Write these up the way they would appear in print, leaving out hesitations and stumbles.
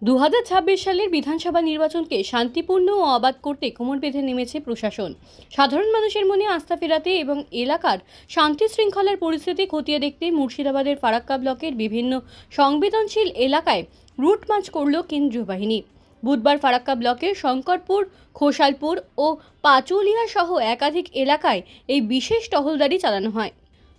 ২০২৬ সালের বিধানসভা নির্বাচনকে শান্তিপূর্ণ ও অবাধ করতে কোমর বেঁধে নেমেছে প্রশাসন। সাধারণ মানুষের মনে আস্থা ফেরাতে এবং এলাকার শান্তি শৃঙ্খলার পরিস্থিতি খতিয়ে দেখতে মুর্শিদাবাদের ফারাক্কা ব্লকের বিভিন্ন সংবেদনশীল এলাকায় রুট মার্চ করল কেন্দ্রীয় বাহিনী। বুধবার ফারাক্কা ব্লকের শঙ্করপুর, খোসালপুর ও পাচুলিয়া সহ একাধিক এলাকায় এই বিশেষ টহলদারি চালানো হয়।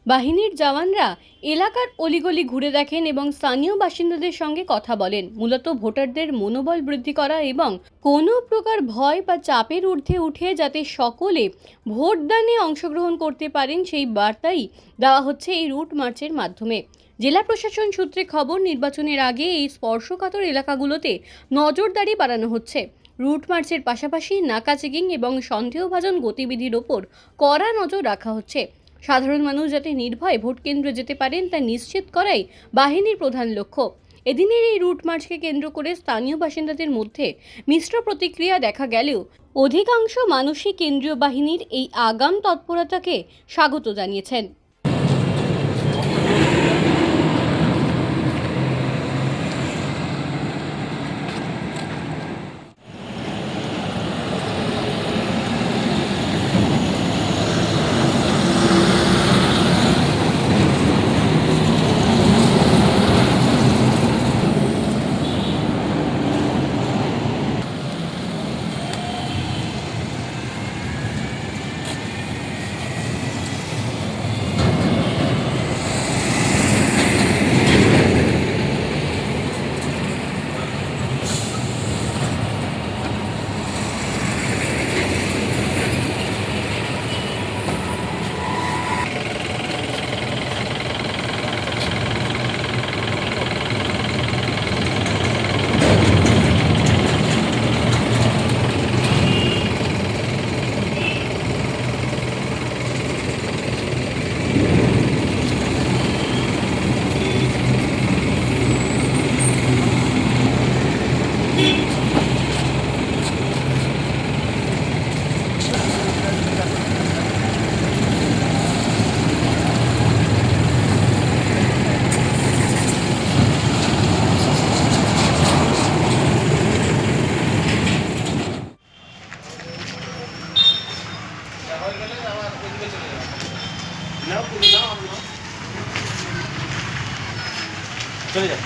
বাহিনীর জওয়ানরা এলাকার অলিগলি ঘুরে দেখেন এবং স্থানীয় বাসিন্দাদের সঙ্গে কথা বলেন, মূলত ভোটারদের মনোবল বৃদ্ধি করা এবং কোনো প্রকার ভয় বা চাপের ঊর্ধ্বে উঠে যাতে সকলে ভোটদানে অংশগ্রহণ করতে পারেন সেই বার্তাই দেওয়া হচ্ছে এই রুট মার্চের মাধ্যমে। জেলা প্রশাসন সূত্রে খবর, নির্বাচনের আগে এই স্পর্শকাতর এলাকাগুলোতে নজরদারি বাড়ানো হচ্ছে। রুট মার্চের পাশাপাশি নাকা চেকিং এবং সন্দেহভাজন গতিবিধির ওপর কড়া নজর রাখা হচ্ছে। সাধারণ মানুষ যাতে নির্ভয়ে ভোট কেন্দ্রে যেতে পারেন তা নিশ্চিত করাই বাহিনীর প্রধান লক্ষ্য। এদিনের এই রুট মার্চকে কেন্দ্র করে স্থানীয় বাসিন্দাদের মধ্যে মিশ্র প্রতিক্রিয়া দেখা গেলেও অধিকাংশ মানুষই কেন্দ্রীয় বাহিনীর এই আগাম তৎপরতাকে স্বাগত জানিয়েছেন। চলে যাও।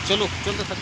চলো, চলতে থাক।